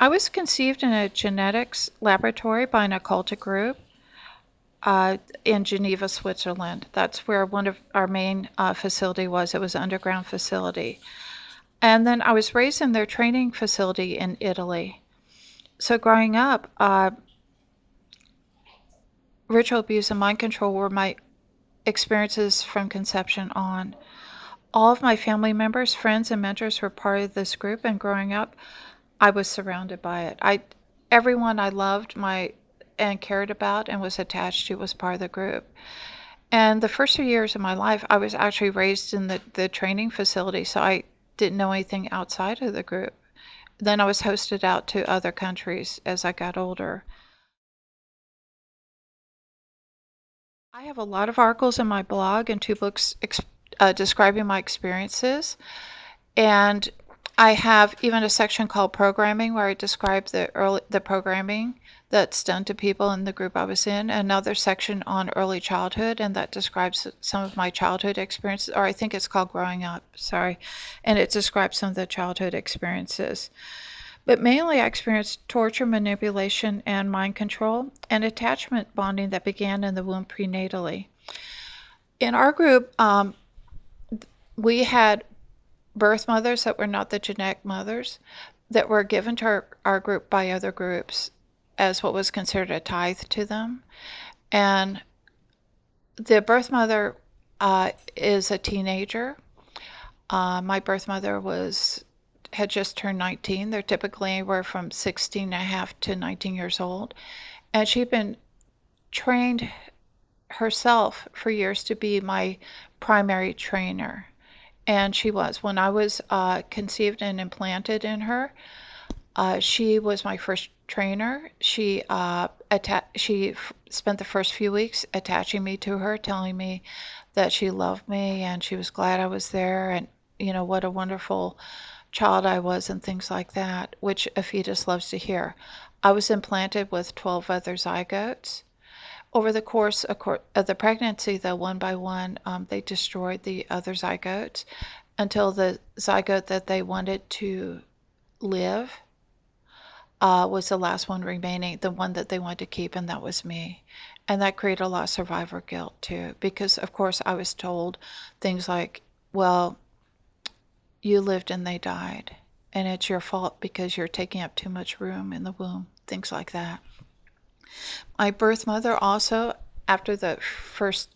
I was conceived in a genetics laboratory by an occultic group in Geneva, Switzerland. That's where one of our main facility was. It was an underground facility. And then I was raised in their training facility in Italy. So growing up, ritual abuse and mind control were my experiences from conception on. All of my family members, friends, and mentors were part of this group, and growing up, I was surrounded by it. Everyone I loved and cared about and was attached to was part of the group. And the first few years of my life, I was actually raised in the training facility, so I didn't know anything outside of the group. Then I was hosted out to other countries as I got older. I have a lot of articles in my blog and 2 books describing my experiences. And I have even a section called Programming, where I describe the programming that's done to people in the group I was in. Another section on early childhood, and that describes some of my childhood experiences, or I think it's called Growing Up, sorry. And it describes some of the childhood experiences. But mainly I experienced torture, manipulation, and mind control, and attachment bonding that began in the womb prenatally. In our group, we had birth mothers that were not the genetic mothers that were given to our group by other groups as what was considered a tithe to them. And the birth mother is a teenager. My birth mother had just turned 19. They're typically anywhere from 16 and a half to 19 years old. And she'd been trained herself for years to be my primary trainer. And she was. When I was conceived and implanted in her, she was my first trainer. She spent the first few weeks attaching me to her, telling me that she loved me and she was glad I was there, and what a wonderful child I was, and things like that, which a fetus loves to hear. I was implanted with 12 other zygotes. Over the course of the pregnancy, though, one by one, they destroyed the other zygotes until the zygote that they wanted to live was the last one remaining, the one that they wanted to keep, and that was me. And that created a lot of survivor guilt, too, because, of course, I was told things like, well, you lived and they died, and it's your fault because you're taking up too much room in the womb, things like that. My birth mother also, after the first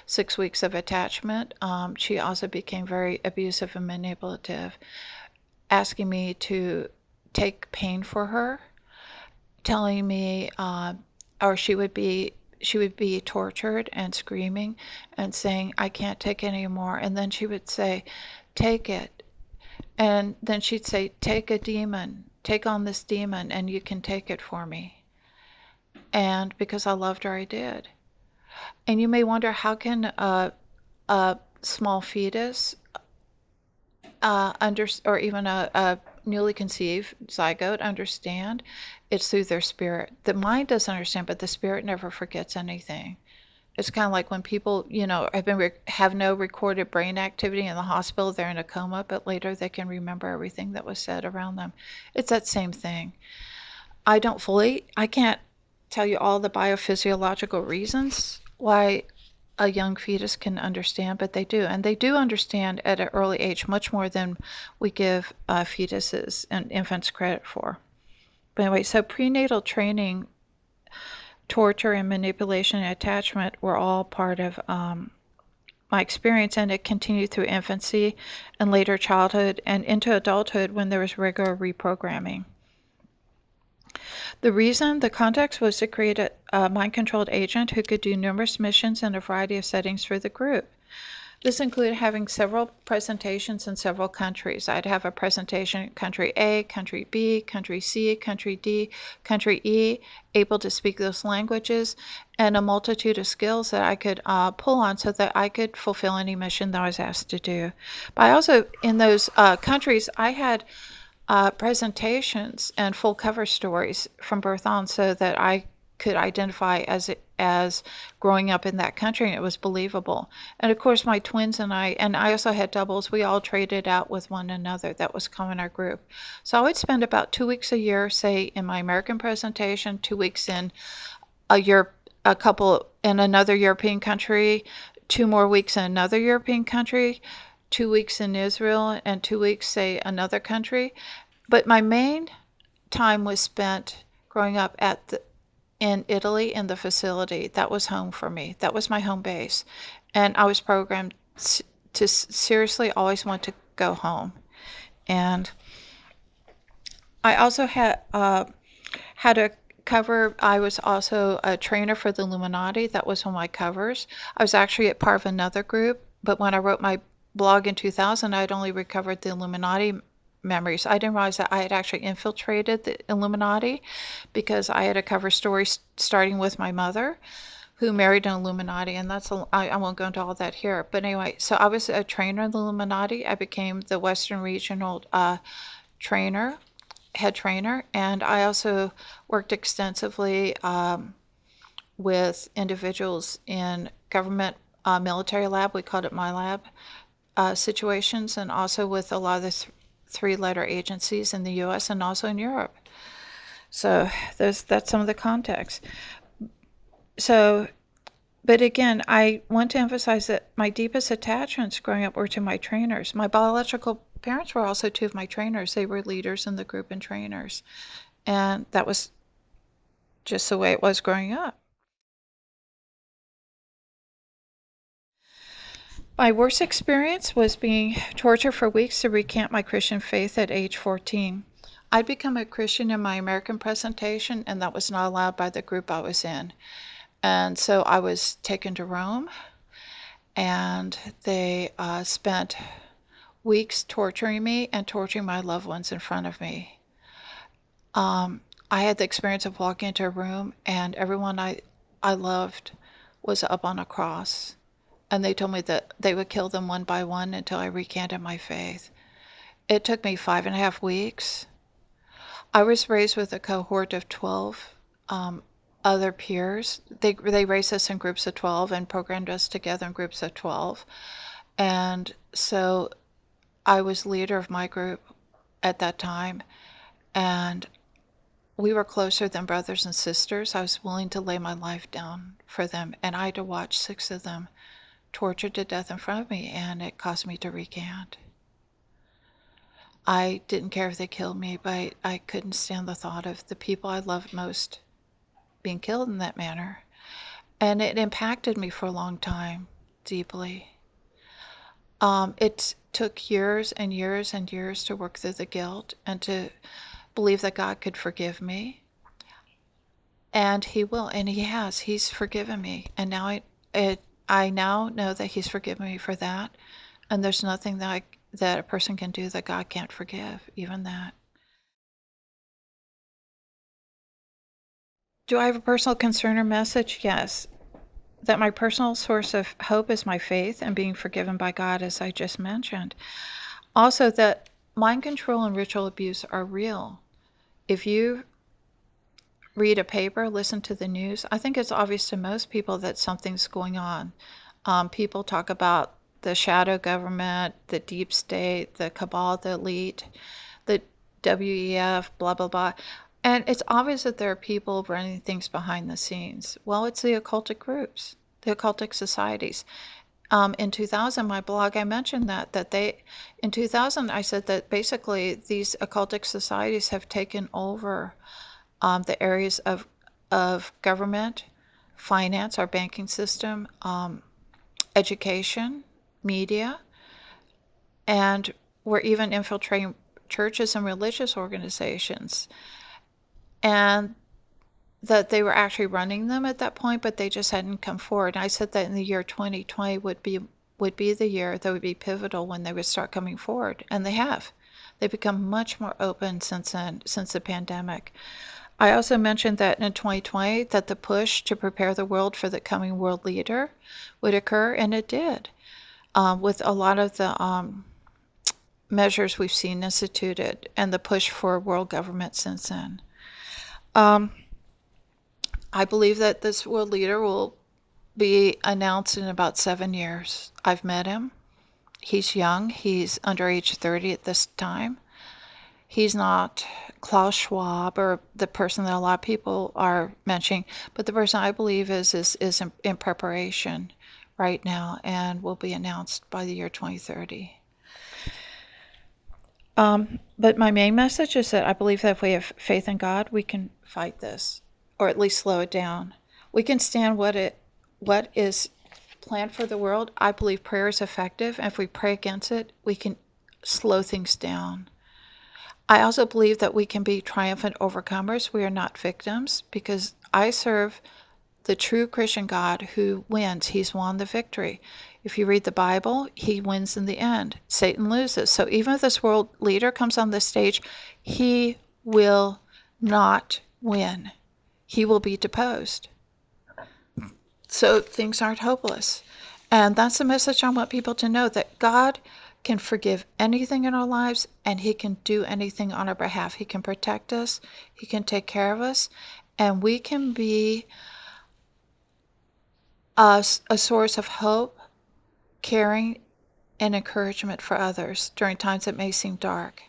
6 weeks of attachment, she also became very abusive and manipulative, asking me to take pain for her, telling me, or she would be tortured and screaming and saying, I can't take it anymore. And then she would say, take it. And then she'd say, take a demon, take on this demon, and you can take it for me. And because I loved her, I did. And you may wonder, how can a small fetus or even a newly conceived zygote understand? It's through their spirit. The mind doesn't understand, but the spirit never forgets anything. It's kind of like when people, have no recorded brain activity in the hospital, they're in a coma, but later they can remember everything that was said around them. It's that same thing. I can't tell you all the biophysiological reasons why a young fetus can understand, but they do. And they do understand at an early age much more than we give fetuses and infants credit for. But anyway, so prenatal training, torture, and manipulation and attachment were all part of my experience, and it continued through infancy and later childhood and into adulthood when there was regular reprogramming. The context was to create a mind-controlled agent who could do numerous missions in a variety of settings for the group. This included having several presentations in several countries. I'd have a presentation in country A, country B, country C, country D, country E, able to speak those languages, and a multitude of skills that I could pull on so that I could fulfill any mission that I was asked to do. But I also, in those countries, I had presentations and full cover stories from birth on, so that I could identify as as growing up in that country, and it was believable. And of course, my twins and I also had doubles, we all traded out with one another. That was common in our group. So I would spend about 2 weeks a year, say, in my American presentation, 2 weeks in a couple in another European country, 2 more weeks in another European country, 2 weeks in Israel, and 2 weeks, say, another country. But my main time was spent growing up in Italy in the facility. That was home for me. That was my home base. And I was programmed to seriously always want to go home. And I also had a cover. I was also a trainer for the Illuminati. That was one of my covers. I was actually a part of another group, but when I wrote my blog in 2000, I'd only recovered the Illuminati memories. I didn't realize that I had actually infiltrated the Illuminati because I had a cover story starting with my mother, who married an Illuminati, and I won't go into all that here. But anyway, so I was a trainer in the Illuminati. I became the Western Regional trainer, head trainer, and I also worked extensively with individuals in government military lab, we called it my lab, situations, and also with a lot of the three-letter agencies in the US and also in Europe. So that's some of the context. So, but again, I want to emphasize that my deepest attachments growing up were to my trainers. My biological parents were also two of my trainers. They were leaders in the group and trainers. And that was just the way it was growing up. My worst experience was being tortured for weeks to recant my Christian faith at age 14. I'd become a Christian in my American presentation, and that was not allowed by the group I was in. And so I was taken to Rome, and they spent weeks torturing me and torturing my loved ones in front of me. I had the experience of walking into a room, and everyone I loved was up on a cross. And they told me that they would kill them one by one until I recanted my faith. It took me 5.5 weeks. I was raised with a cohort of 12 other peers. They raised us in groups of 12 and programmed us together in groups of 12. And so I was leader of my group at that time. And we were closer than brothers and sisters. I was willing to lay my life down for them. And I had to watch 6 of them tortured to death in front of me, and it caused me to recant. I didn't care if they killed me, but I couldn't stand the thought of the people I loved most being killed in that manner. And it impacted me for a long time, deeply. It took years and years and years to work through the guilt and to believe that God could forgive me. And He will, and He has. He's forgiven me. And now I now know that He's forgiven me for that, and there's nothing that a person can do that God can't forgive, even that. Do I have a personal concern or message? Yes. That my personal source of hope is my faith and being forgiven by God, as I just mentioned. Also, that mind control and ritual abuse are real. If you read a paper, listen to the news, I think it's obvious to most people that something's going on. People talk about the shadow government, the deep state, the cabal, the elite, the WEF, blah, blah, blah. And it's obvious that there are people running things behind the scenes. Well, it's the occultic groups, the occultic societies. In 2000, my blog, I mentioned in 2000, I said that basically these occultic societies have taken over the areas of government, finance, our banking system, education, media, and we're even infiltrating churches and religious organizations. And that they were actually running them at that point, but they just hadn't come forward. And I said that in the year 2020 would be the year that would be pivotal when they would start coming forward. And they have. They've become much more open since the pandemic. I also mentioned that in 2020 that the push to prepare the world for the coming world leader would occur, and it did, with a lot of the measures we've seen instituted and the push for world government since then. I believe that this world leader will be announced in about 7 years. I've met him. He's young. He's under age 30 at this time. He's not Klaus Schwab or the person that a lot of people are mentioning, but the person I believe is in preparation right now and will be announced by the year 2030. But my main message is that I believe that if we have faith in God, we can fight this, or at least slow it down. We can stand what is planned for the world. I believe prayer is effective, and if we pray against it, we can slow things down. I also believe that we can be triumphant overcomers. We are not victims, because I serve the true Christian God who wins. He's won the victory. If you read the Bible, he wins in the end. Satan loses. So even if this world leader comes on the stage, he will not win. He will be deposed. So things aren't hopeless. And that's the message I want people to know, that God can forgive anything in our lives, and he can do anything on our behalf. He can protect us. He can take care of us. And we can be a source of hope, caring, and encouragement for others during times that may seem dark.